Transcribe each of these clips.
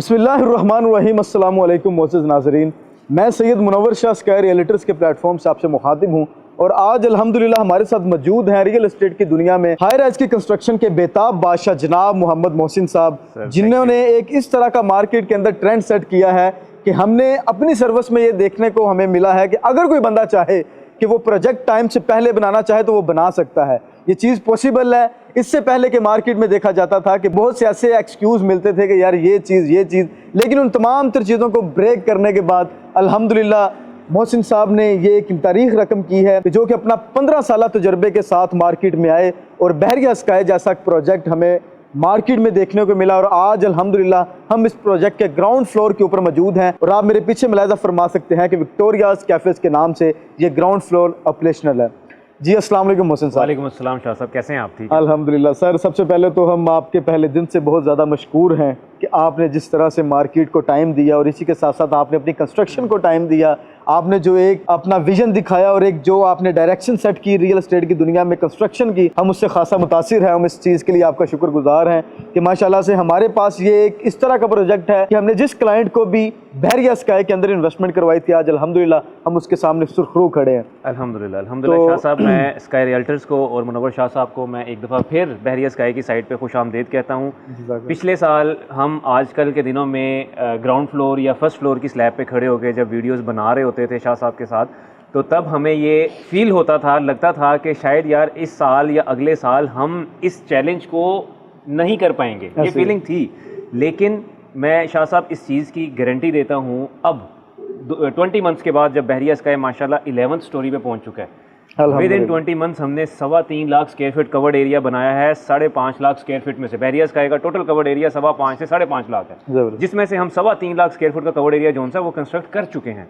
बिस्मिल्लाहिर्रहमानिर्रहीम। अस्सलाम वालेकुम मोअज़्ज़िज़ नाज़रीन, मैं सैयद मुनव्वर शाह स्काई रियल्टर्स के प्लेटफॉर्म से आपसे मुखातिब हूँ और आज अल्हम्दुलिल्लाह हमारे साथ मौजूद हैं रियल एस्टेट की दुनिया में हाई राइज की कंस्ट्रक्शन के बेताब बादशाह जनाब मोहम्मद मोहसिन साहब, जिन्होंने एक इस तरह का मार्केट के अंदर ट्रेंड सेट किया है कि हमने अपनी सर्विस में ये देखने को हमें मिला है कि अगर कोई बंदा चाहे कि वो प्रोजेक्ट टाइम से पहले बनाना चाहे तो वो बना सकता है। ये चीज़ पॉसिबल है। इससे पहले के मार्केट में देखा जाता था कि बहुत से ऐसे एक्सक्यूज़ मिलते थे कि यार ये चीज़, लेकिन उन तमाम तर चीज़ों को ब्रेक करने के बाद अल्हम्दुलिल्लाह मोहसिन साहब ने ये एक तारीख रकम की है जो कि अपना 15 साल तजुर्बे के साथ मार्केट में आए और बहरिया स्काई जैसा प्रोजेक्ट हमें मार्केट में देखने को मिला। और आज अल्हम्दुलिल्लाह हम इस प्रोजेक्ट के ग्राउंड फ्लोर के ऊपर मौजूद हैं और आप मेरे पीछे मुलाहिज़ा फरमा सकते हैं कि विक्टोरियाज़ कैफ़ेज़ के नाम से ये ग्राउंड फ्लोर ऑपरेशनल है। जी अस्सलाम वालेकुम मोहसिन साहब। वालेकुम अस्सलाम शाह साहब, कैसे हैं आप? ठीक अल्हम्दुलिल्लाह सर, सबसे पहले तो हम आपके पहले दिन से बहुत ज़्यादा मशकूर हैं कि आपने जिस तरह से मार्केट को टाइम दिया और इसी के साथ साथ आपने अपनी कंस्ट्रक्शन को टाइम दिया, आपने जो एक अपना विजन दिखाया और एक जो आपने डायरेक्शन सेट की रियल एस्टेट की दुनिया में कंस्ट्रक्शन की, हम उससे खासा मुतासिर हैं। हम इस चीज़ के लिए आपका शुक्रगुजार हैं कि माशाल्लाह से हमारे पास ये एक इस तरह का प्रोजेक्ट है कि हमने जिस क्लाइंट को भी बहरिया स्काई के अंदर इन्वेस्टमेंट करवाई थी, आज अल्हम्दुलिल्लाह हम उसके सामने सुरखरू खड़े हैं। अल्हम्दुलिल्लाह शाह साहब, मैं स्काई रियल्टर्स को और मुनव्वर शाह साहब को मैं एक दफ़ा फिर बहरिया स्काई की साइट पे खुश आमदीद कहता हूँ। पिछले साल हम आजकल के दिनों में ग्राउंड फ्लोर या फर्स्ट फ्लोर की स्लैब पे खड़े होकर जब वीडियोस बना रहे होते थे शाह साहब के साथ, तो तब हमें ये फील होता था, लगता था कि शायद यार इस साल या अगले साल हम इस चैलेंज को नहीं कर पाएंगे, ये फीलिंग थी। लेकिन मैं शाह साहब इस चीज़ की गारंटी देता हूँ, अब 20 मंथ्स के बाद जब बहरिया स्काई माशाल्लाह 11th स्टोरी पे पहुँच चुका है, विद इन 20 मंथ्स हमने 3.25 lakh square feet covered area बनाया है। 5.5 लाख स्क्वायर फीट में से बहरिया स्काई का टोटल कवर्ड एरिया 5.25 से 5.5 लाख है, जिसमें से हम 3.25 लाख स्क्वायर फीट का कवर्ड एरिया जो सा वो कंस्ट्रक्ट कर चुके हैं।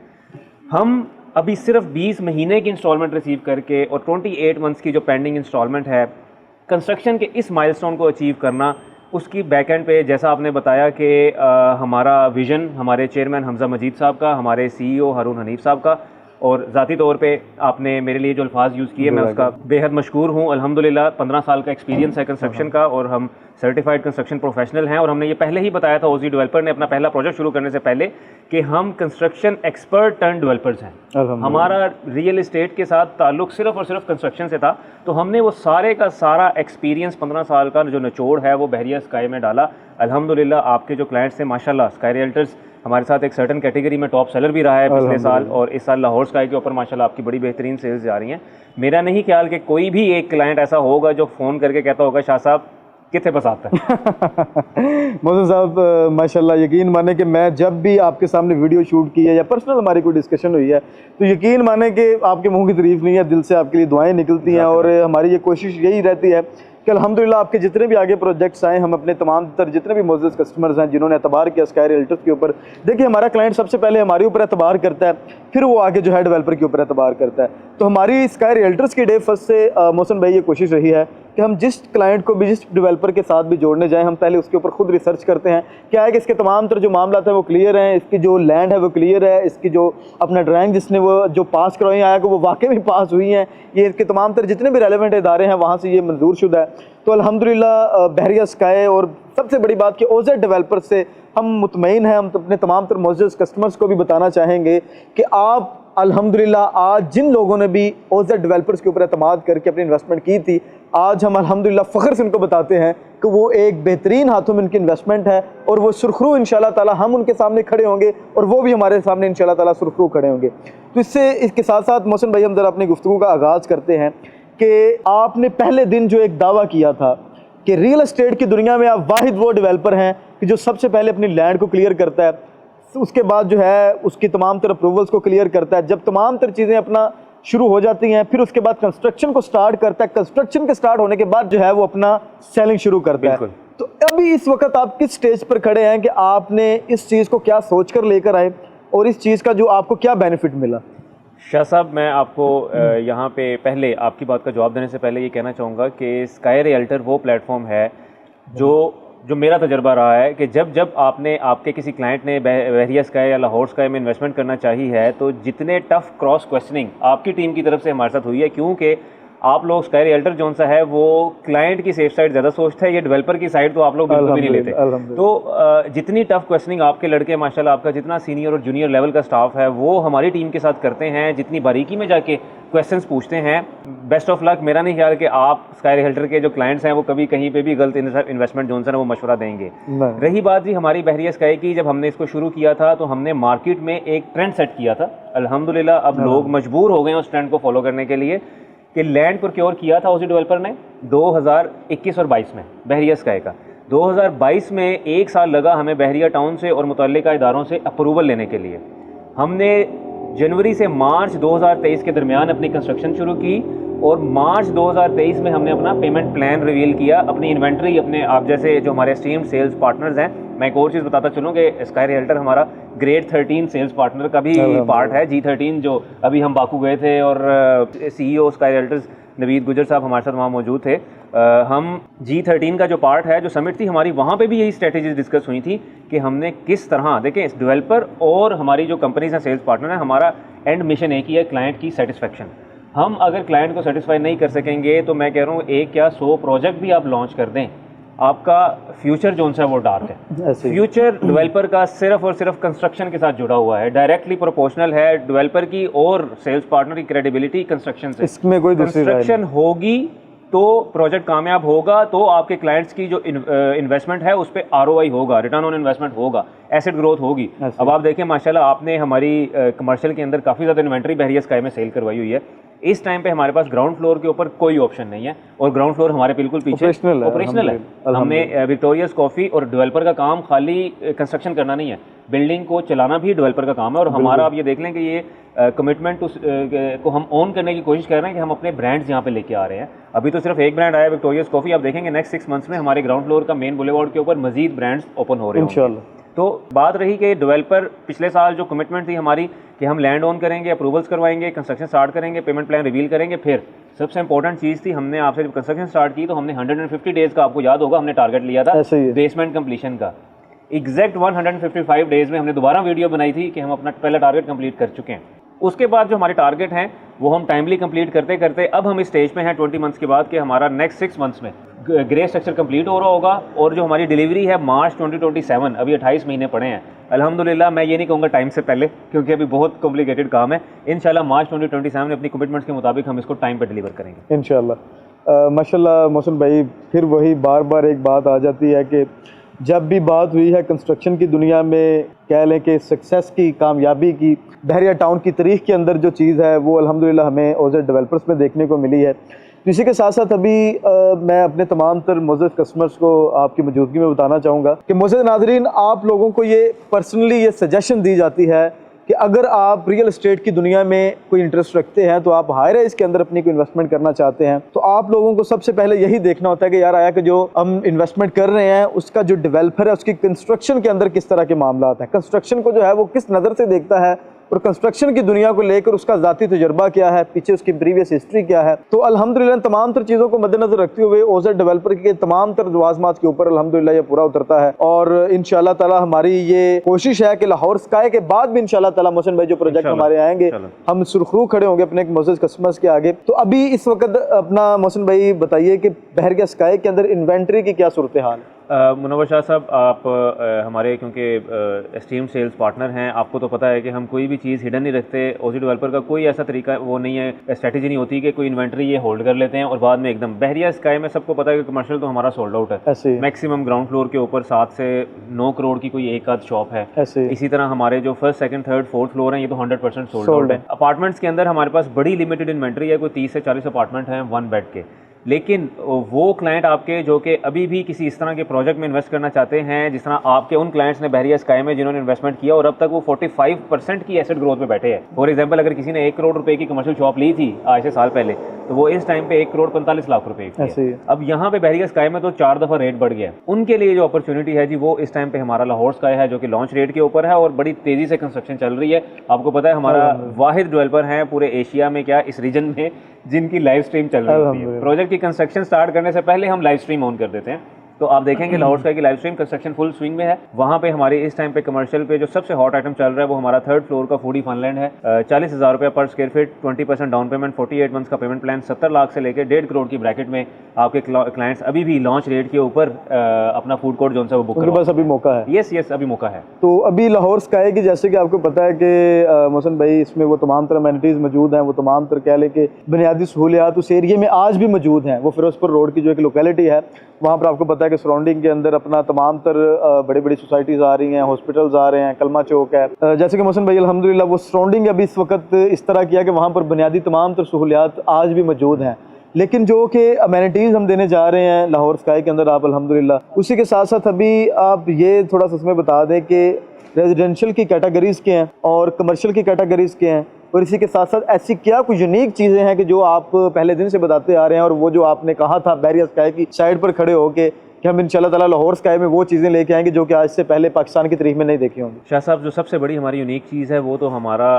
हम अभी सिर्फ 20 महीने की इंस्टॉलमेंट रिसीव करके और 28 मंथ्स की जो पेंडिंग इंस्टॉलमेंट है, कंस्ट्रक्शन के इस माइलस्टोन को अचीव करना, उसकी बैक एंड पे जैसा आपने बताया कि हमारा विज़न हमारे चेयरमैन हमजा मजीद साहब का, हमारे CEO हारून हनीफ साहब का, और ज़ाती तौर पे आपने मेरे लिए जो अल्फाज यूज़ किए मैं उसका बेहद मशकूर हूँ। अल्हम्दुलिल्लाह 15 साल का एक्सपीरियंस है कंस्ट्रक्शन का और हम सर्टिफाइड कंस्ट्रक्शन प्रोफेशनल हैं। और हमने ये पहले ही बताया था ओजी डेवलपर ने अपना पहला प्रोजेक्ट शुरू करने से पहले कि हम कंस्ट्रक्शन एक्सपर्ट टर्न डेवलपर्स हैं। हमारा रियल एस्टेट के साथ ताल्लुक सिर्फ और सिर्फ कंस्ट्रक्शन से था, तो हमने वो सारे का सारा एक्सपीरियंस 15 साल का जो निचोड़ है वो बहरिया स्काई में डाला। अल्हम्दुलिल्लाह आपके जो क्लाइंट्स हैं माशाल्लाह, स्काई रियल्टर्स हमारे साथ एक सर्टन कैटेगरी में टॉप सेलर भी रहा है पिछले साल, और इस साल लाहौर स्काई के ऊपर माशाल्लाह आपकी बड़ी बेहतरीन सेल्स जा रही हैं। मेरा नहीं ख्याल कि कोई भी एक क्लाइंट ऐसा होगा जो फ़ोन करके कहता होगा शाह साहब कितने पास आता है। मोहसिन साहब माशाल्लाह, यकीन माने कि मैं जब भी आपके सामने वीडियो शूट की है या पर्सनल हमारी कोई डिस्कशन हुई है तो यकीन माने कि आपके मुंह की तारीफ़ नहीं है, दिल से आपके लिए दुआएं निकलती हैं। और हमारी ये कोशिश यही रहती है कि अल्हम्दुलिल्लाह आपके जितने भी आगे प्रोजेक्ट्स आए, हम अपने तमाम तर जितने भी मोअज़्ज़िज़ कस्टमर्स हैं जिन्होंने एतबार किया स्काई रियल्टर्स के ऊपर, देखिए हमारा क्लाइंट सबसे पहले हमारे ऊपर एतबार करता है, फिर वो आगे जो है डेवलपर के ऊपर एतबार करता है। तो हमारी स्काई रियल्टर्स की डे फर्स्ट से मोहसिन भाई ये कोशिश रही है कि हम जिस क्लाइंट को भी जिस डेवलपर के साथ भी जोड़ने जाएँ, हम पहले उसके ऊपर खुद रिसर्च करते हैं क्या है कि इसके तमाम तर जो मामला है वो क्लियर हैं, इसकी जो लैंड है वो क्लियर है, इसकी जो अपना ड्राइंग जिसने वो जो पास करवाई आया कि वो वाकई में पास हुई हैं, ये इसके तमाम तर जितने भी रेलिवेंट इदारे हैं वहाँ से ये मंजूर शुदा है। तो अल्हम्दुलिल्लाह बहरिया स्काई और सबसे बड़ी बात कि ओजेड डेवलपर से हम मुतमईन हैं। हम अपने तमाम तर मोअज़्ज़िज़ कस्टमर्स को भी बताना चाहेंगे कि आप अल्हम्दुलिल्लाह आज जिन लोगों ने भी ओजेड डेवलपर्स के ऊपर एतमाद करके अपनी इन्वेस्टमेंट की थी, आज हम अल्हम्दुलिल्लाह फ़ख्र से उनको बताते हैं कि वो एक बेहतरीन हाथों में उनकी इन्वेस्टमेंट है और वो सुरखरू इंशाल्लाह ताला हम उनके सामने खड़े होंगे और वो भी हमारे सामने इंशाल्लाह ताला सुरखरू खड़े होंगे। तो इसके साथ साथ मोहसिन भाई हम ज़रा अपनी गुफ्तगू का आगाज़ करते हैं कि आपने पहले दिन जो एक दावा किया था कि रियल एस्टेट की दुनिया में आप वाहिद वो डेवलपर हैं कि जो सबसे पहले अपनी लैंड को क्लियर करता है, उसके बाद जो है उसकी तमाम तर अप्रूवल्स को क्लियर करता है, जब तमाम तर चीज़ें अपना शुरू हो जाती हैं फिर उसके बाद कंस्ट्रक्शन को स्टार्ट करता है, कंस्ट्रक्शन के स्टार्ट होने के बाद जो है वो अपना सेलिंग शुरू करता है। तो अभी इस वक्त आप किस स्टेज पर खड़े हैं कि आपने इस चीज़ को क्या सोच कर लेकर आए और इस चीज़ का जो आपको क्या बेनिफिट मिला? शाह साहब, मैं आपको यहाँ पे पहले आपकी बात का जवाब देने से पहले ये कहना चाहूँगा कि स्काई रियल्टर वो प्लेटफॉर्म है जो मेरा तजर्बा रहा है कि जब आपके किसी क्लाइंट ने बहरिया स्काई या लाहौर स्काई में इन्वेस्टमेंट करना चाहिए है, तो जितने टफ़ क्रॉस क्वेश्चनिंग आपकी टीम की तरफ से हमारे साथ हुई है, क्योंकि आप लोग स्काई रियल्टर जोन सा है वो क्लाइंट की सेफ साइड ज़्यादा सोचता है, ये डेवलपर की साइड तो आप लोग बिल्कुल भी नहीं लेते। तो जितनी टफ क्वेश्चनिंग आपके लड़के माशाल्लाह, आपका जितना सीनियर और जूनियर लेवल का स्टाफ है वो हमारी टीम के साथ करते हैं, जितनी बारीकी में जाके क्वेश्चंस पूछते हैं, बेस्ट ऑफ लक। मेरा नहीं ख्याल कि आप स्काई रियल्टर के जो क्लाइंट्स हैं वो कभी कहीं पे भी गलत इन्वेस्टमेंट जोन से वो मशवरा देंगे। रही बात जी हमारी बहरिया स्काई की, जब हमने इसको शुरू किया था तो हमने मार्केट में एक ट्रेंड सेट किया था। अल्हम्दुलिल्लाह अब लोग मजबूर हो गए उस ट्रेंड को फॉलो करने के लिए कि लैंड प्रोक्योर किया था उसी डेवलपर ने 2021 और 22 में बहरिया स्काई का। 2022 में 1 साल लगा हमें बहरिया टाउन से और मुतल्लिका इदारों से अप्रूवल लेने के लिए। हमने जनवरी से मार्च 2023 के दरमियान अपनी कंस्ट्रक्शन शुरू की और मार्च 2023 में हमने अपना पेमेंट प्लान रिवील किया। अपनी इन्वेंट्री, अपने आप जैसे जो हमारे स्टीम्ड सेल्स पार्टनर्स हैं, मैं एक और चीज़ बताता चलूँ कि स्काई रियल्टर हमारा ग्रेड 13 सेल्स पार्टनर का भी पार्ट है, G13, जो अभी हम बाकू गए थे और CEO स्काई रियल्टर्स नवीद गुजर साहब हमारे साथ वहाँ मौजूद थे। हम G13 का जो पार्ट है, जो समिट थी हमारी, वहाँ पे भी यही स्ट्रेटेजीज डिस्कस हुई थी कि हमने किस तरह, देखें इस डेवलपर और हमारी जो कंपनीज हैं सेल्स पार्टनर हैं, हमारा एंड मिशन एक ही है, क्लाइंट की सेटिस्फेक्शन। हम अगर क्लाइंट को सेटिस्फाई नहीं कर सकेंगे तो मैं कह रहा हूँ एक क्या 100 प्रोजेक्ट भी आप लॉन्च कर दें, आपका फ्यूचर जो है वो डार्क है। फ्यूचर डेवलपर का सिर्फ और सिर्फ कंस्ट्रक्शन के साथ जुड़ा हुआ है, डायरेक्टली प्रोपोर्शनल है डेवलपर की और सेल्स पार्टनर की क्रेडिबिलिटी कंस्ट्रक्शन से। इसमें कोई कंस्ट्रक्शन होगी तो प्रोजेक्ट कामयाब होगा, तो आपके क्लाइंट्स की जो इन्वेस्टमेंट है उस पर ROI होगा, रिटर्न ऑन इन्वेस्टमेंट होगा, एसेट ग्रोथ होगी। अब आप देखें माशाल्लाह आपने हमारी कमर्शियल के अंदर काफ़ी ज़्यादा इन्वेंट्री बहरिया स्काई में सेल करवाई हुई है। इस टाइम पे हमारे पास ग्राउंड फ्लोर के ऊपर कोई ऑप्शन नहीं है और ग्राउंड फ्लोर हमारे बिल्कुल पीछे ऑपरेशनल है। हमने विक्टोरियस कॉफ़ी और डेवलपर का काम खाली कंस्ट्रक्शन करना नहीं है, बिल्डिंग को चलाना भी डेवलपर का काम है। और हमारा आप ये देख लें कि ये कमिटमेंट को हम ऑन करने की कोशिश कर रहे हैं कि हम अपने ब्रांड्स यहाँ पे लेके आ रहे हैं। अभी तो सिर्फ एक ब्रांड आया विक्टोरियस कॉफ़ी, आप देखेंगे नेक्स्ट 6 मंथ्स में हमारे ग्राउंड फ्लोर का मेन बुलेवार्ड के ऊपर मजीद ब्रांड्स ओपन हो रहे हैं इंशाल्लाह। तो बात रही कि डेवलपर, पिछले साल जो कमिटमेंट थी हमारी कि हम लैंड ऑन करेंगे, अप्रूवल्स करवाएंगे, कंस्ट्रक्शन स्टार्ट करेंगे, पेमेंट प्लान रिवील करेंगे। फिर सबसे इंपॉर्टेंट चीज़ थी, हमने आपसे जब कंस्ट्रक्शन स्टार्ट की तो हमने 150 डेज़ का, आपको याद होगा, हमने टारगेट लिया था बेसमेंट कंप्लीशन का। एग्जैक्ट 155 डेज़ में हमने दोबारा वीडियो बनाई थी कि हम अपना पहला टारगेट कंप्लीट कर चुके हैं। उसके बाद जो हमारे टारगेट हैं वो हम टाइमली कंप्लीट करते करते अब हम इस स्टेज पे हैं 20 मंथ्स के बाद कि हमारा नेक्स्ट 6 मंथ्स में ग्रे स्ट्रक्चर कंप्लीट हो रहा होगा और जो हमारी डिलीवरी है मार्च 2027, अभी 28 महीने पड़े हैं। अल्हम्दुलिल्लाह, मैं ये नहीं कहूँगा टाइम से पहले क्योंकि अभी बहुत कॉम्प्लिकेटेड काम है। इंशाल्लाह मार्च 2027 में अपनी कमिटमेंट्स के मुताबिक हम इसको टाइम पर डिलीवर करेंगे इंशाल्लाह। माशाल्लाह मोहसिन भाई, फिर वही बार बार एक बात आ जाती है कि जब भी बात हुई है कंस्ट्रक्शन की दुनिया में, कह लें कि सक्सेस की, कामयाबी की, बहरिया टाउन की तारीख के अंदर जो चीज़ है वो अल्हम्दुलिल्लाह हमें एज ए डेवलपर्स में देखने को मिली है। इसी के साथ साथ अभी मैं अपने तमाम तर मोअज़्ज़ज़ कस्टमर्स को आपकी मौजूदगी में बताना चाहूँगा कि मोअज़्ज़ज़ नाज़रीन, आप लोगों को ये पर्सनली ये सजेशन दी जाती है कि अगर आप रियल एस्टेट की दुनिया में कोई इंटरेस्ट रखते हैं, तो आप हाई राइज के अंदर अपनी कोई इन्वेस्टमेंट करना चाहते हैं, तो आप लोगों को सबसे पहले यही देखना होता है कि यार आया कि जो हम इन्वेस्टमेंट कर रहे हैं उसका जो डेवलपर है उसकी कंस्ट्रक्शन के अंदर किस तरह के मामला हैं, कंस्ट्रक्शन को जो है वो किस नज़र से देखता है और कंस्ट्रक्शन की दुनिया को लेकर उसका ज़ाती तजुर्बा क्या है, पीछे उसकी प्रीवियस हिस्ट्री क्या है। तो अल्हम्दुलिल्लाह तमाम तर चीज़ों को मद्देनजर रखते हुए ओज़र डेवलपर के तमाम तर लवाज़मात के ऊपर अल्हम्दुलिल्लाह ये पूरा उतरता है। और इंशाल्लाह ताला हमारी ये कोशिश है कि लाहौर स्काई के बाद भी इंशाल्लाह ताला मोहसिन भाई जो प्रोजेक्ट हमारे आएंगे, हम सुरखरू खड़े होंगे अपने मोअज़्ज़ज़ कस्टमर्स के आगे। तो अभी इस वक्त अपना मोहसिन भाई बताइए कि बहरिया स्काई के अंदर इन्वेंट्री की क्या सूरत हाल है? मुनव्वर शाह साहब, आप हमारे क्योंकि एस्टीम्ड सेल्स पार्टनर हैं, आपको तो पता है कि हम कोई भी चीज़ हिडन नहीं रखते। ओजी डेवलपर का कोई ऐसा तरीका वो नहीं है, स्ट्रैटेजी नहीं होती कि कोई इन्वेंट्री ये होल्ड कर लेते हैं और बाद में एकदम। बहरिया स्काई में सबको पता है कि कमर्शियल तो हमारा सोल्ड आउट है, मैक्सिमम ग्राउंड फ्लोर के ऊपर 7 से 9 करोड़ की कोई एक आध शॉप है। इसी तरह हमारे जो first, second, third, fourth floor हैं ये तो 100% सोल्ड आउट है। अपार्टमेंट्स के अंदर हमारे पास बड़ी लिमिटेड इन्वेंट्री है, कोई 30 से 40 अपार्टमेंट हैं 1 बेड के। लेकिन वो क्लाइंट आपके जो कि अभी भी किसी इस तरह के प्रोजेक्ट में इन्वेस्ट करना चाहते हैं, जिस तरह आपके उन क्लाइंट्स ने बहरिया स्काई में जिन्होंने इन्वेस्टमेंट किया और अब तक वो 45% की एसेट ग्रोथ पे बैठे हैं। फॉर एग्जांपल, अगर किसी ने 1 करोड़ रुपए की कमर्शियल शॉप ली थी आज से साल पहले, तो वो इस टाइम पे 1 करोड़ 45 लाख रुपए की है। अब यहाँ पे बहरिया स्काई में तो 4 दफ़ा रेट बढ़ गया। उनके लिए जो अपॉर्चुनिटी है जी, वो इस टाइम पे हमारा लाहौर स्काई है जो कि लॉन्च रेट के ऊपर है और बड़ी तेज़ी से कंस्ट्रक्शन चल रही है। आपको पता है हमारा वाहिद डेवलपर है पूरे एशिया में, क्या इस रीजन में, जिनकी लाइव स्ट्रीम चल रही होती है। प्रोजेक्ट की कंस्ट्रक्शन स्टार्ट करने से पहले हम लाइव स्ट्रीम ऑन कर देते हैं। तो आप देखेंगे लाहौर स्काई की live stream construction full swing में है। वहाँ पे हमारे इस टाइम पे कमर्शियल पे जो सबसे हॉट आइटम चल रहा है वो हमारा 3rd फ्लोर का फूडी फनलैंड है। 40,000 रुपये पर square feet, 20% down payment, 48 months का पेमेंट प्लान, 70 लाख से लेकर 1.5 करोड़ की ब्रैकेट में आपके क्लाइंट्स अभी भी लॉन्च रेट के ऊपर अपना फूड कोर्ट जो है वो बुक उनके पास अभी मौका है। यस अभी मौका है। तो अभी लाहौर स्काई की जैसे कि आपको पता है कि मोहसिन भाई इसमें वो तमाम तरह अमेनिटीज़ मौजूद हैं, वो तमाम तरह कह लें कि बुनियादी सहूलियात उस एरिए में आज भी मौजूद हैं। वो फिरोजपुर रोड की जो एक लोकेलिटी है वहाँ पर आपको पता है कि सराउंडिंग के अंदर अपना तमाम तर बड़ी बड़ी सोसाइटीज़ आ रही हैं, हॉस्पिटल्स आ रहे हैं, कलमा चौक है। जैसे कि मोहसिन भाई अल्हम्दुलिल्लाह वो सराउंडिंग अभी इस वक्त इस तरह किया कि वहाँ पर बुनियादी तमाम तर सहूलियात आज भी मौजूद हैं। लेकिन जो कि अमेनिटीज़ हम देने जा रहे हैं लाहौर स्काई के अंदर आप अल्हम्दुलिल्लाह, उसी के साथ साथ अभी आप ये थोड़ा सा इसमें बता दें कि रेजिडेंशियल की कैटेगरीज़ के हैं और कमर्शियल की कैटेगरीज़ के हैं, और इसी के साथ साथ ऐसी क्या कुछ यूनिक चीज़ें हैं कि जो आप पहले दिन से बताते आ रहे हैं, और वो जो आपने कहा था बहरिया स्काई की साइड पर खड़े होके कि हम इंशाल्लाह ताला लाहौर स्काई में वो चीज़ें लेके आएंगे जो कि आज से पहले पाकिस्तान की तारीख में नहीं देखी होंगी। शाह साहब, जो सबसे बड़ी हमारी यूनिक चीज़ है वो तो हमारा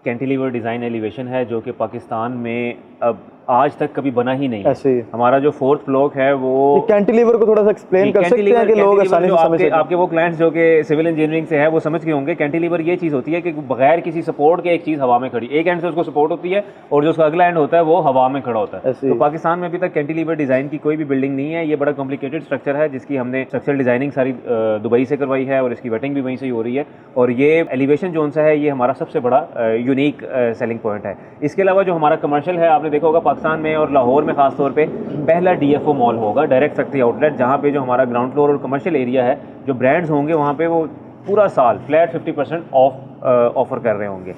कैंटिलीवर डिज़ाइन एलिवेशन है, जो कि पाकिस्तान में अब आज तक कभी बना ही नहीं है। ऐसे ही हमारा जो 4th ब्लॉक है वो कैंटिलीवर को थोड़ा सा एक्सप्लेन कर सकते हैं कि लोग आसानी से समझ सकें। आपके वो क्लाइंट्स जो कि सिविल इंजीनियरिंग से है वो समझ के होंगे। कैंटिलीवर ये चीज़ होती है कि बगैर किसी सपोर्ट के एक चीज़ हवा में खड़ी, एक एंड से उसको सपोर्ट होती है और जो उसका अगला एंड होता है वो हवा में खड़ा होता है। तो पाकिस्तान में अभी तक कैंटिलीवर डिज़ाइन की कोई भी बिल्डिंग नहीं है। ये बड़ा कॉम्प्लिकेटेड स्ट्रक्चर है जिसकी हमने स्ट्रक्चरल डिज़ाइनिंग सारी दुबई से करवाई है और इसकी वेटिंग भी वहीं से ही हो रही है। और ये एलिवेशन जोन सा है, ये हमारा सबसे बड़ा यूनिक सेलिंग पॉइंट है। इसके अलावा जो हमारा कमर्शियल है, आपने देखा होगा पाकिस्तान में और लाहौर में खास तौर पे पहला DFO मॉल होगा, डायरेक्ट फैक्ट्री आउटलेट, जहाँ पे जो हमारा ग्राउंड फ्लोर और कमर्शियल एरिया है, जो ब्रांड्स होंगे वहाँ पे वो पूरा साल फ्लैट 50% ऑफ ऑफर कर रहे होंगे।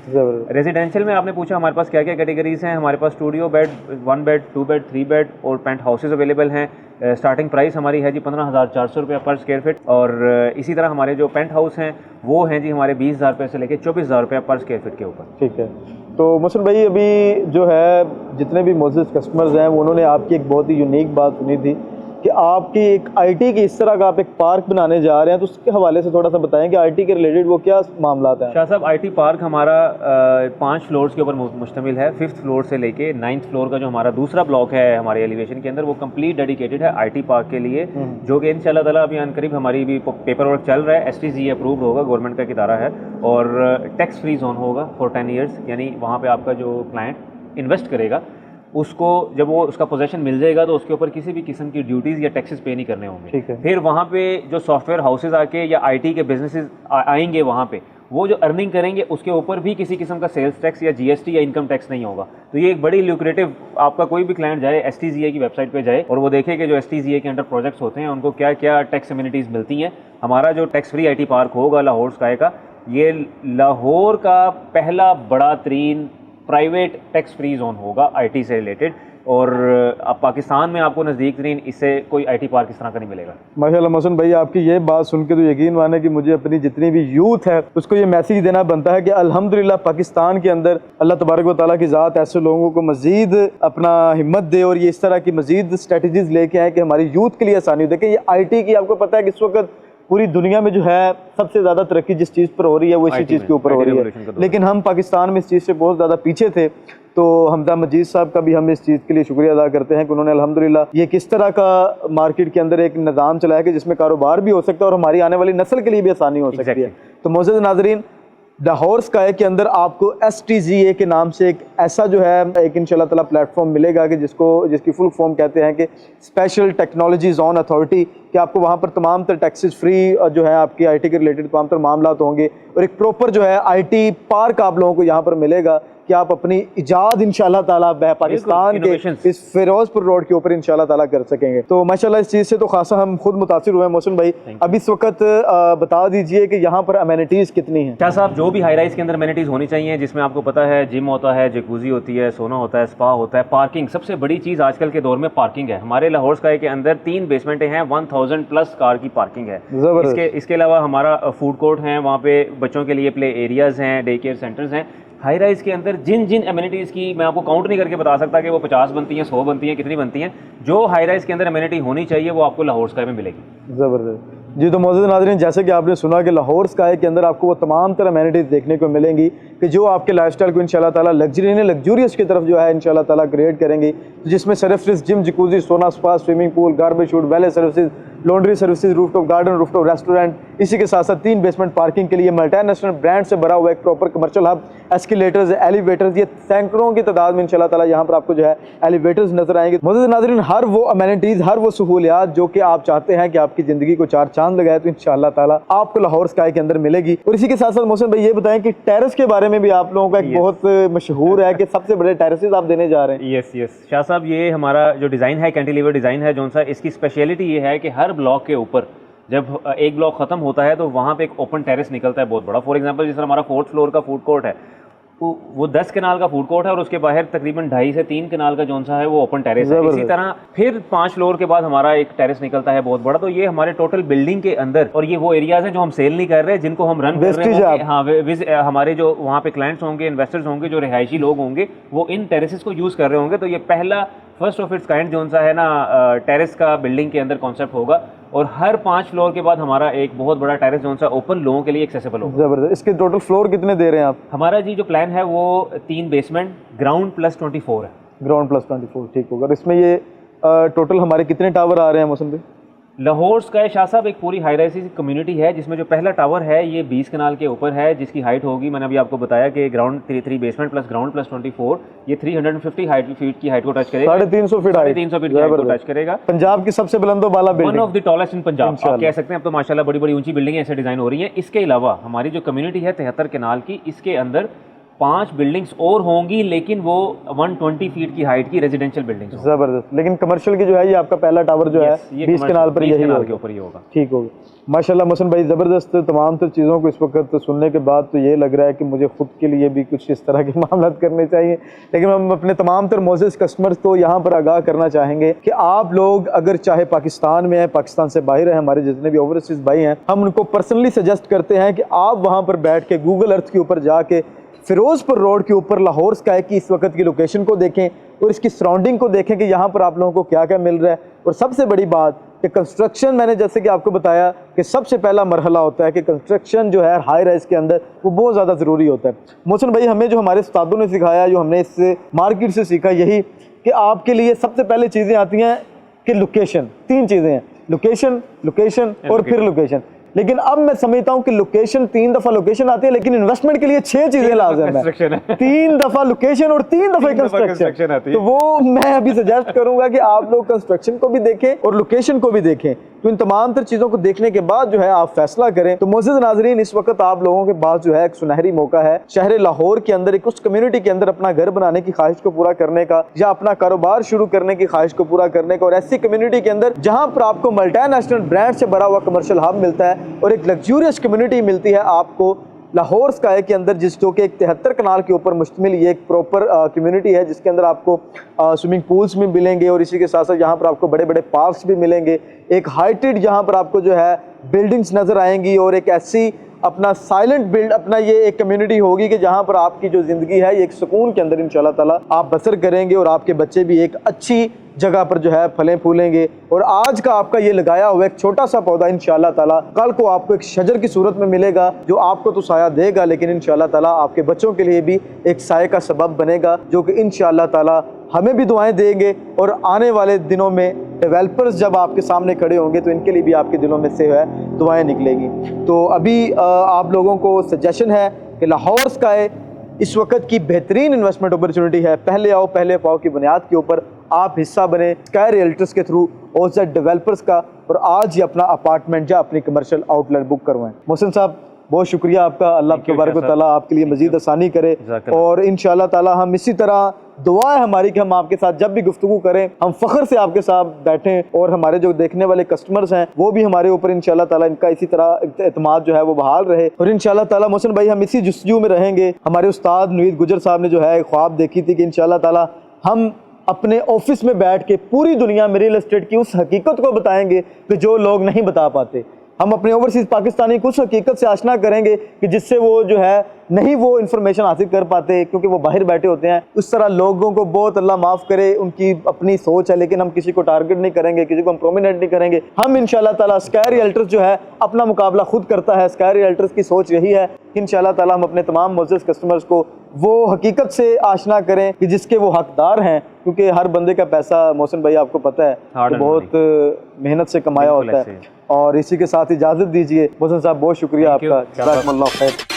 रेजिडेंशियल में आपने पूछा हमारे पास क्या क्या कैटेगरीज हैं। हमारे पास studio bed, 1 bed, 2 bed, 3 bed और पेंट हाउसेज अवेलेबल हैं। स्टार्टिंग प्राइस हमारी है जी 15,400 रुपये पर स्क्वायर फीट, और इसी तरह हमारे जो पेंट हाउस हैं वो हैं जी हमारे 20,000 रुपये से लेकर 24,000 रुपये पर स्क्वायर फीट के ऊपर। ठीक है। तो मोहसिन भाई अभी जो है जितने भी मोअज़्ज़िज़ कस्टमर्स हैं उन्होंने आपकी एक बहुत ही यूनिक बात सुनी थी कि आपकी एक IT की इस तरह का आप एक पार्क बनाने जा रहे हैं, तो उसके हवाले से थोड़ा सा बताएं कि IT के रिलेटेड वो क्या मामला हैं। शाह साहब, IT पार्क हमारा 5 फ्लोर्स के ऊपर मुश्तमिल है। 5th फ्लोर से लेके 9th फ्लोर का जो हमारा दूसरा ब्लॉक है हमारे एलिवेशन के अंदर, वो कंप्लीट डेडिकेटेड है IT पार्क के लिए, जो कि इंशाल्लाह ताला अभी अनकरीब हमारी भी पेपर वर्क चल रहा है। STZ अप्रूव्ड होगा, गवर्नमेंट का एक इदारा है, और टैक्स फ्री जोन होगा फॉर 10 ईयर्स। यानी वहाँ पर आपका जो क्लाइंट इन्वेस्ट करेगा उसको जब वो उसका पोजेशन मिल जाएगा तो उसके ऊपर किसी भी किस्म की ड्यूटीज़ या टैक्सेस पे नहीं करने होंगे। फिर वहाँ पे जो सॉफ्टवेयर हाउसेज आके या IT के बिजनेसेस आएंगे वहाँ पे, वो जो अर्निंग करेंगे उसके ऊपर भी किसी किस्म का सेल्स टैक्स या GST या इनकम टैक्स नहीं होगा। तो ये एक बड़ी ल्यूक्रेटिव, आपका कोई भी क्लाइंट जाए STZA की वेबसाइट पे जाए और वो देखे कि जो STZA के अंडर प्रोजेक्ट्स होते हैं उनको क्या क्या टैक्स एमिनिटीज़ मिलती हैं। हमारा जो टैक्स फ्री IT पार्क होगा लाहौर स्काई का, ये लाहौर का पहला बड़ा तरीन प्राइवेट टैक्स फ्री जोन होगा IT से रिलेटेड, और अब पाकिस्तान में आपको नज़दीक तरीन इससे कोई IT पार्क इस तरह का नहीं मिलेगा। माशाल्लाह मोहसिन भाई, आपकी ये बात सुन के तो यकीन माने कि मुझे अपनी जितनी भी यूथ है उसको ये मैसेज देना बनता है कि अल्हम्दुलिल्लाह पाकिस्तान के अंदर अल्लाह तबारक व तआला की ज़ात ऐसे लोगों को मज़ीद अपना हिम्मत दे और ये इस तरह की मज़ीद स्ट्रेटजीज़ लेके आए कि हमारी यूथ के लिए आसानी हो। देखिए ये IT की आपको पता है कि इस वक्त पूरी दुनिया में जो है सबसे ज़्यादा तरक्की जिस चीज़ पर हो रही है वो इसी चीज़ के ऊपर हो रही है, लेकिन हम पाकिस्तान में इस चीज़ से बहुत ज़्यादा पीछे थे। तो हमजा मजीद साहब का भी हम इस चीज़ के लिए शुक्रिया अदा करते हैं कि उन्होंने अल्हम्दुलिल्लाह ये किस तरह का मार्केट के अंदर एक निज़ाम चलाया कि जिसमें कारोबार भी हो सकता है और हमारी आने वाली नस्ल के लिए भी आसानी हो सकती है। तो मोअज़्ज़िज़ नाज़रीन, लाहौर स्काई के अंदर आपको STZA के नाम से एक ऐसा जो है एक इंशाल्लाह ताला प्लेटफॉर्म मिलेगा कि जिसकी फुल फॉर्म कहते हैं कि स्पेशल टेक्नोलॉजी जोन अथॉरिटी, कि आपको वहाँ पर तमाम तर टैक्सेस फ्री जो है आपकी IT के रिलेटेड तमाम तर मामला होंगे, और एक प्रॉपर जो है IT पार्क आप लोगों को यहाँ पर मिलेगा कि आप अपनी इजाद इंशाल्लाह ताला पाकिस्तान के इस फिरोजपुर रोड के ऊपर इंशाल्लाह ताला कर सकेंगे। तो माशाल्लाह इस चीज़ से तो खासा हम खुद मुतासिर हुए हैं। मोहसिन भाई, अब इस वक्त बता दीजिए कि यहाँ पर अमेनिटीज़ कितनी हैं। क्या साहब, जो भी हाई राइज के अंदर अमेनिटीज़ होनी चाहिए, जिसमें आपको पता है जिम होता है, जकूजी होती है, सोना होता है, स्पा होता है, पार्किंग, सबसे बड़ी चीज़ आजकल के दौर में पार्किंग है। हमारे लाहौर स्काई के अंदर 3 बेसमेंटें हैं, 1000+ कार की पार्किंग है। इसके अलावा हमारा फूड कोर्ट है, वहाँ पे बच्चों के लिए प्ले एरियाज़ हैं, डे केयर सेंटर्स हैं। हाई राइज के अंदर जिन जिन एमिनिटीज़ की मैं आपको काउंट नहीं करके बता सकता कि वो 50 बनती हैं, 100 बनती हैं, कितनी बनती हैं, जो हाई राइज के अंदर एमिनिटी होनी चाहिए वो आपको लाहौर स्काई में मिलेगी। ज़बरदस्त जी। तो मोअज़्ज़िज़ नाज़रीन, जैसे कि आपने सुना कि लाहौर स्काई के अंदर आपको वो तमाम तरह एमिनिटीज़ देखने को मिलेंगी कि जो आपके लाइफस्टाइल को इंशाल्लाह ताला लग्जूरियस की तरफ जो है इंशाल्लाह ताला क्रिएट करेंगी, जिसमें service gym, jacuzzi, sauna, spa, swimming pool, garbage chute, valet services, laundry services, rooftop garden, rooftop restaurant, इसी के साथ साथ 3 बेसमेंट पार्किंग के लिए मल्टीनेशनल ब्रांड से भरा हुआ एक proper commercial hub, escalators, elevators, ये सैकड़ों की तादाद में इंशाल्लाह ताला यहाँ पर आपको जो है एलिवेटर्स नजर आएंगे। मोअज़्ज़िज़ नाज़रीन, हर वो अमेनिटीज़, हर वो सहूलियात जो कि आप चाहते हैं कि आपकी ज़िंदगी को 4 चांद लगाए, तो इंशाल्लाह ताला आपको लाहौर स्काई के अंदर मिलेगी। और इसी के साथ साथ मोहसिन भाई ये बताएं कि टेरेस के बारे में भी आप लोगों का एक बहुत मशहूर है कि सबसे बड़े टेरेसेस आप देने जा रहे हैं। यस शाह साहब, ये हमारा जो डिज़ाइन है, कैंटिलीवर डिज़ाइन है जौन सा, इसकी स्पेशलिटी ये है कि हर ब्लॉक के ऊपर जब एक ब्लॉक ख़त्म होता है तो वहाँ पे एक ओपन टेरेस निकलता है बहुत बड़ा। फॉर एग्जांपल जिस तरह हमारा 4th फ्लोर का फूड कोर्ट है, वो 10 कनाल का फूड कोर्ट है और उसके बाहर तकरीबन 2.5 से 3 कनाल का जौन सा है वो ओपन टेरेस है। इसी तरह फिर 5 फ्लोर के बाद हमारा एक टेरेस निकलता है बहुत बड़ा। तो ये हमारे टोटल बिल्डिंग के अंदर, और ये वो एरियाज हैं जो हम सेल नहीं कर रहे, जिनको हम रन कर रहे हैं। हाँ, हमारे जो वहाँ पे क्लाइंट्स होंगे, इन्वेस्टर्स होंगे, जो रिहायशी लोग होंगे, वो इन टेरेसेस को यूज़ कर रहे होंगे। तो ये पहला फर्स्ट ऑफ इट्स काइंड जौन सा है ना टेरेस का बिल्डिंग के अंदर कॉन्सेप्ट होगा। और हर 5 फ्लोर के बाद हमारा एक बहुत बड़ा टेरेस जौन सा ओपन लोगों के लिए एक्सेसिबल होगा। जबरदस्त। इसके टोटल फ्लोर कितने दे रहे हैं आप? हमारा जी जो प्लान है वो 3 बेसमेंट, ग्राउंड प्लस 24 है। ग्राउंड प्लस 24, ठीक होगा। इसमें ये टोटल हमारे कितने टावर आ रहे हैं मोहसिन भाई? लाहौर स्काई शाह साहब एक पूरी हाई राइज कम्युनिटी है, जिसमें जो पहला टावर है ये 20 कनाल के ऊपर है, जिसकी हाइट होगी, मैंने अभी आपको बताया कि ground 3 basement plus ground plus 24, ये 350 फीट की हाइट को टच करेगा। 350 फीट हाइट, 350 फीट की हाइट को टच करेगा। पंजाब की सबसे बुलंदो बाला building, one of the tallest in Punjab आप कह सकते हैं। अब तो माशाल्लाह बड़ी बड़ी ऊंची बिल्डिंगें ऐसे डिजाइन हो रही हैं। इसके अलावा हमारी जो कम्युनिटी है 73 कनाल की, इसके अंदर 5 बिल्डिंग्स और होंगी, लेकिन वो 120 फीट की हाइट की रेजिडेंशियल बिल्डिंग्स। जबरदस्त। लेकिन कमर्शियल की जो है ये आपका पहला टावर जो है 20 कनाल पर यही के ऊपर ही होगा। ठीक होगा माशाल्लाह। मोहसिन भाई ज़बरदस्त तमाम तर चीज़ों को इस वक्त सुनने के बाद तो ये लग रहा है कि मुझे ख़ुद के लिए भी कुछ इस तरह के मामला करने चाहिए। लेकिन हम अपने तमाम तर मोअज़्ज़िज़ कस्टमर्स को यहाँ पर आगाह करना चाहेंगे कि आप लोग अगर चाहे पाकिस्तान में हैं, पाकिस्तान से बाहर हैं, हमारे जितने भी ओवरसीज़ भाई हैं, हम उनको पर्सनली सजेस्ट करते हैं कि आप वहाँ पर बैठ के गूगल अर्थ के ऊपर जाके फिरोजपुर रोड के ऊपर लाहौर स्काई की इस वक्त की लोकेशन को देखें और इसकी सराउंडिंग को देखें कि यहाँ पर आप लोगों को क्या क्या मिल रहा है। और सबसे बड़ी बात कि कंस्ट्रक्शन, मैंने जैसे कि आपको बताया कि सबसे पहला मरहला होता है कि कंस्ट्रक्शन जो है हाई राइज के अंदर वो बहुत ज़्यादा ज़रूरी होता है। मोहसिन भाई, हमें जो हमारे उस्तादों ने सिखाया, जो हमने इस मार्केट से सीखा, यही कि आपके लिए सबसे पहले चीज़ें आती हैं कि लोकेशन। 3 चीज़ें हैं, लोकेशन, लोकेशन और फिर लोकेशन। लेकिन अब मैं समझता हूं कि लोकेशन 3 दफा लोकेशन आती है, लेकिन इन्वेस्टमेंट के लिए 6 चीजें लाज़िम है। 3 दफा लोकेशन और 3 दफा कंस्ट्रक्शन आती है। तो वो मैं अभी सजेस्ट करूंगा कि आप लोग कंस्ट्रक्शन को भी देखें और लोकेशन को भी देखें। तो इन तमाम तर चीज़ों को देखने के बाद जो है आप फैसला करें। तो मोअज़्ज़िज़ नाज़रीन, इस वक्त आप लोगों के पास जो है एक सुनहरी मौका है शहर लाहौर के अंदर एक उस कम्युनिटी के अंदर अपना घर बनाने की ख्वाहिश को पूरा करने का, या अपना कारोबार शुरू करने की ख्वाहिश को पूरा करने का, और ऐसी कम्युनिटी के अंदर जहाँ पर आपको मल्टीनेशनल ब्रांड से भरा हुआ कमर्शियल हब मिलता है और एक लग्जूरियस कम्युनिटी मिलती है आपको लाहौर स्काई के अंदर, जिस जो कि एक 73 कनाल के ऊपर मुश्तमिल ये एक प्रॉपर कम्युनिटी है, जिसके अंदर आपको स्विमिंग पूल्स भी मिलेंगे और इसी के साथ साथ यहाँ पर आपको बड़े बड़े पार्क्स भी मिलेंगे। एक हाइटेड यहाँ पर आपको जो है बिल्डिंग्स नज़र आएंगी और एक ऐसी अपना साइलेंट बिल्ड अपना ये एक कम्युनिटी होगी कि जहाँ पर आपकी जो ज़िंदगी है ये एक सुकून के अंदर इंशाल्लाह ताला आप बसर करेंगे और आपके बच्चे भी एक अच्छी जगह पर जो है फलें फूलेंगे। और आज का आपका ये लगाया हुआ एक छोटा सा पौधा इंशाल्लाह ताला कल को आपको एक शजर की सूरत में मिलेगा, जो आपको तो साया देगा, लेकिन इंशाल्लाह ताला आपके बच्चों के लिए भी एक साये का सबब बनेगा, जो कि इंशाल्लाह ताला हमें भी दुआएं देंगे। और आने वाले दिनों में डेवलपर्स जब आपके सामने खड़े होंगे तो इनके लिए भी आपके दिलों में से है दुआएं निकलेगी। तो अभी आप लोगों को सजेशन है कि लाहौर स्काई इस वक्त की बेहतरीन इन्वेस्टमेंट अपॉर्चुनिटी है। पहले आओ पहले पाओ की बुनियाद के ऊपर आप हिस्सा बने स्काई रियल्टर्स के थ्रू ओजेड डेवलपर्स का, और आज ही अपना अपार्टमेंट या अपनी कमर्शियल आउटलेट बुक करवाएं। मोहसिन साहब, बहुत शुक्रिया आपका। अल्लाह तबारक व तआला आपके लिए मजीद आसानी करे, और इंशाअल्लाह ताला हम इसी तरह दुआ है हमारी कि हम आपके साथ जब भी गुफ्तगू करें हम फ़ख्र से आपके साथ बैठें, और हमारे जो देखने वाले कस्टमर्स हैं वो भी हमारे ऊपर इंशाअल्लाह ताला इनका इसी तरह एतमाद जो है वो बहाल रहे। और इंशाअल्लाह ताला मोहसिन भाई हम इसी जुस्तजू में रहेंगे। हमारे उस्ताद नवीद गुजर साहब ने जो है ख्वाब देखी थी कि इंशाअल्लाह ताला हम अपने ऑफिस में बैठ के पूरी दुनिया में रियल एस्टेट की उस हकीकत को बताएंगे कि जो लोग नहीं बता पाते। हम अपने ओवरसीज़ पाकिस्तानी कुछ हकीकत से आशना करेंगे कि जिससे वो जो है नहीं वो इन्फॉर्मेशन हासिल कर पाते क्योंकि वो बाहर बैठे होते हैं। उस तरह लोगों को बहुत अल्लाह माफ़ करे, उनकी अपनी सोच है, लेकिन हम किसी को टारगेट नहीं करेंगे, किसी को हम प्रोमिनेंट नहीं करेंगे। हम इंशाल्लाह ताला स्काई रियल्टर्स जो है अपना मुकाबला खुद करता है। स्काई रियल्टर्स की सोच यही है कि इंशाल्लाह ताला हम अपने तमाम मुअज़्ज़ज़ कस्टमर्स को वो हकीकत से आशना करें कि जिसके वो हकदार हैं, क्योंकि हर बंदे का पैसा मोहसिन भाई आपको पता है कि बहुत मेहनत से कमाया होता है। और इसी के साथ इजाज़त दीजिए। मोहसिन साहब बहुत शुक्रिया आपका, जज़ाकल्लाह खैर।